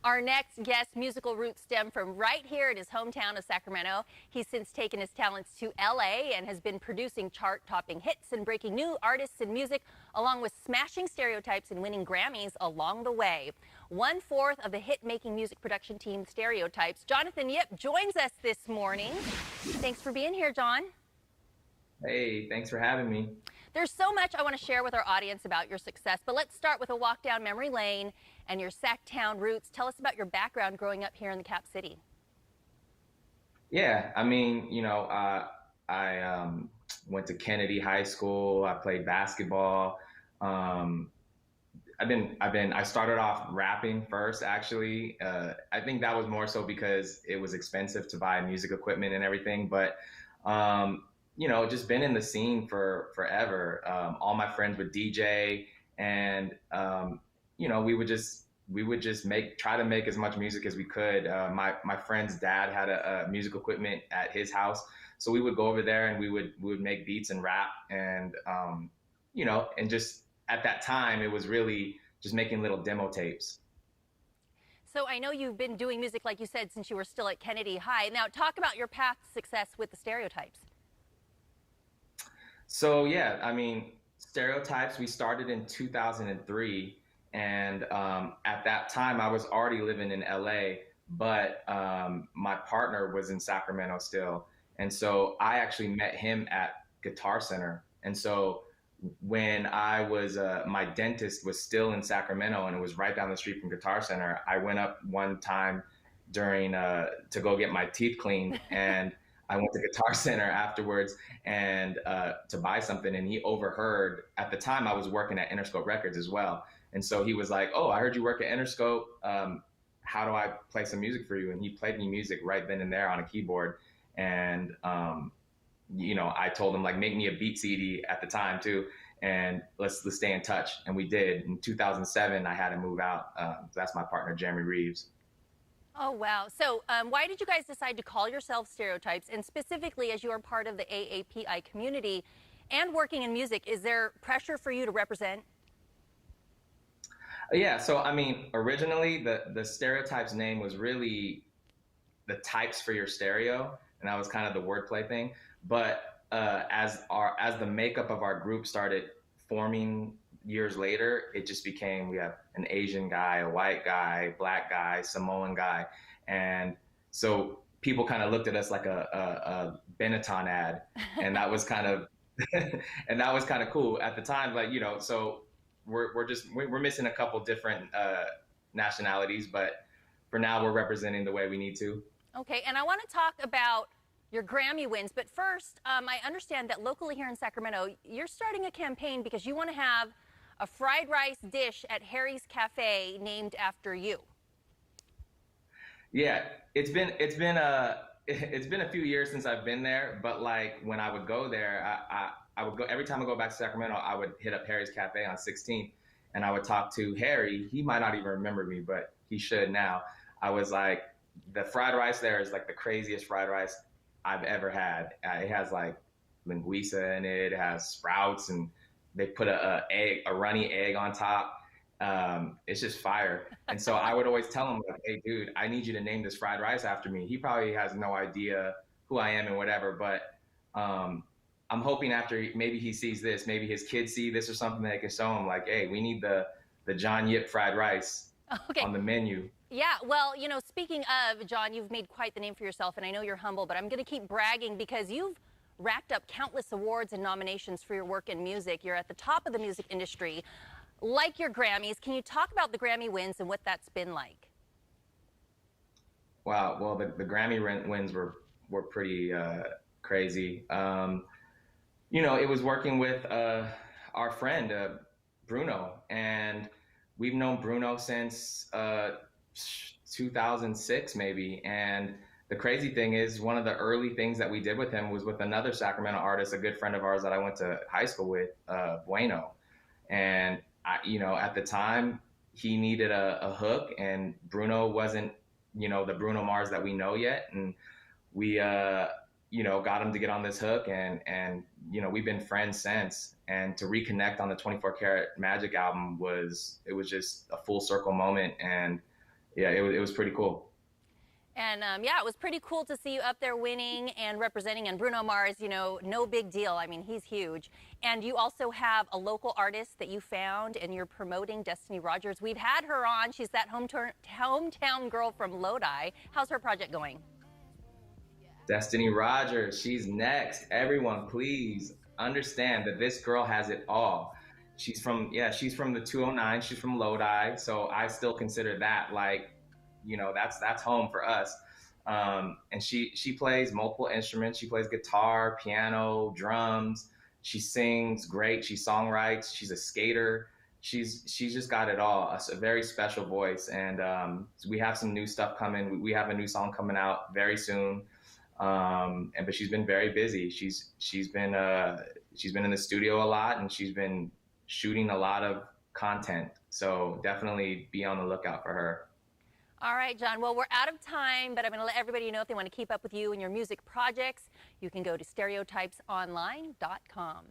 Our next guest musical roots stem from right here in his hometown of Sacramento. He's since taken his talents to LA and has been producing chart-topping hits and breaking new artists in music, along with smashing Stereotypes and winning Grammys along the way. 1/4 of the hit-making music production team Stereotypes, Jon Yip, joins us this morning. Thanks for being here, Jon. Hey, thanks for having me. There's so much I want to share with our audience about your success, but let's start with a walk down memory lane and your Sac Town roots. Tell us about your background growing up here in the Cap City. Yeah, I mean, I went to Kennedy High School. I played basketball. Um, I started off rapping first, actually. I think that was more so because it was expensive to buy music equipment and everything, but just been in the scene for forever. All my friends would DJ, and we would just try to make as much music as we could. My friend's dad had a music equipment at his house, so we would go over there and we would make beats and rap, and and just at that time it was really just making little demo tapes. So I know you've been doing music, like you said, since you were still at Kennedy High. Now talk about your path to success with the Stereotypes. So yeah, I mean, Stereotypes, we started in 2003, and at that time I was already living in LA, but my partner was in Sacramento still, and so I actually met him at Guitar Center. And so when I was my dentist was still in Sacramento, and it was right down the street from Guitar Center, I went up one time during to go get my teeth cleaned, and I went to Guitar Center afterwards and to buy something, and he overheard. At the time, I was working at Interscope Records as well, and so he was like, "Oh, I heard you work at Interscope. How do I play some music for you?" And he played me music right then and there on a keyboard, and I told him, like, make me a beat CD at the time too, and let's stay in touch, and we did. In 2007, I had to move out. That's my partner, Jeremy Reeves. Oh, wow. So why did you guys decide to call yourselves Stereotypes? And specifically, as you are part of the AAPI community and working in music, is there pressure for you to represent? Yeah, so I mean, originally the Stereotypes name was really the types for your stereo, and that was kind of the wordplay thing. But as the makeup of our group started forming years later, it just became, we have an Asian guy, a white guy, black guy, Samoan guy, and so people kind of looked at us like a Benetton ad, and that was kind of and that was kind of cool at the time. Like, so we're missing a couple different nationalities, but for now we're representing the way we need to. Okay, and I want to talk about your Grammy wins, but first, I understand that locally here in Sacramento, you're starting a campaign because you want to have a fried rice dish at Harry's Cafe named after you. Yeah, it's been a few years since I've been there, but like when I would go there, I would go every time I go back to Sacramento, I would hit up Harry's Cafe on 16th, and I would talk to Harry. He might not even remember me, but he should now. I was like, the fried rice there is like the craziest fried rice I've ever had. It has like linguiça in it. It has sprouts, and they put a runny egg on top. It's just fire. And so I would always tell him, like, "Hey, dude, I need you to name this fried rice after me." He probably has no idea who I am and whatever, but I'm hoping after maybe he sees this, maybe his kids see this or something, that they can show him, like, "Hey, we need the Jon Yip fried rice Okay. on the menu." Yeah, well, speaking of, Jon, you've made quite the name for yourself, and I know you're humble, but I'm going to keep bragging because you've racked up countless awards and nominations for your work in music. You're at the top of the music industry. Like your Grammys, can you talk about the Grammy wins and what that's been like? Wow. Well, the Grammy wins were pretty crazy. It was working with our friend Bruno, and we've known Bruno since 2006 maybe. And the crazy thing is, one of the early things that we did with him was with another Sacramento artist, a good friend of ours that I went to high school with, Bueno. And at the time, he needed a hook, and Bruno wasn't, the Bruno Mars that we know yet. And we, got him to get on this hook, and we've been friends since. And to reconnect on the 24 Karat Magic album was just a full circle moment, and yeah, it was pretty cool. And yeah, it was pretty cool to see you up there winning and representing. And Bruno Mars, you know, no big deal. I mean, he's huge. And you also have a local artist that you found and you're promoting, Destiny Rogers. We've had her on. She's that hometown girl from Lodi. How's her project going? Destiny Rogers, she's next. Everyone, please understand that this girl has it all. She's from the 209. She's from Lodi, so I still consider that like, that's home for us. And she plays multiple instruments. She plays guitar, piano, drums. She sings great. She songwrites. She's a skater. She's just got it all. A very special voice, and we have some new stuff coming. We have a new song coming out very soon. But she's been very busy. She's been in the studio a lot, and she's been shooting a lot of content. So definitely be on the lookout for her. All right, Jon. Well, we're out of time, but I'm going to let everybody know if they want to keep up with you and your music projects, you can go to stereotypesonline.com.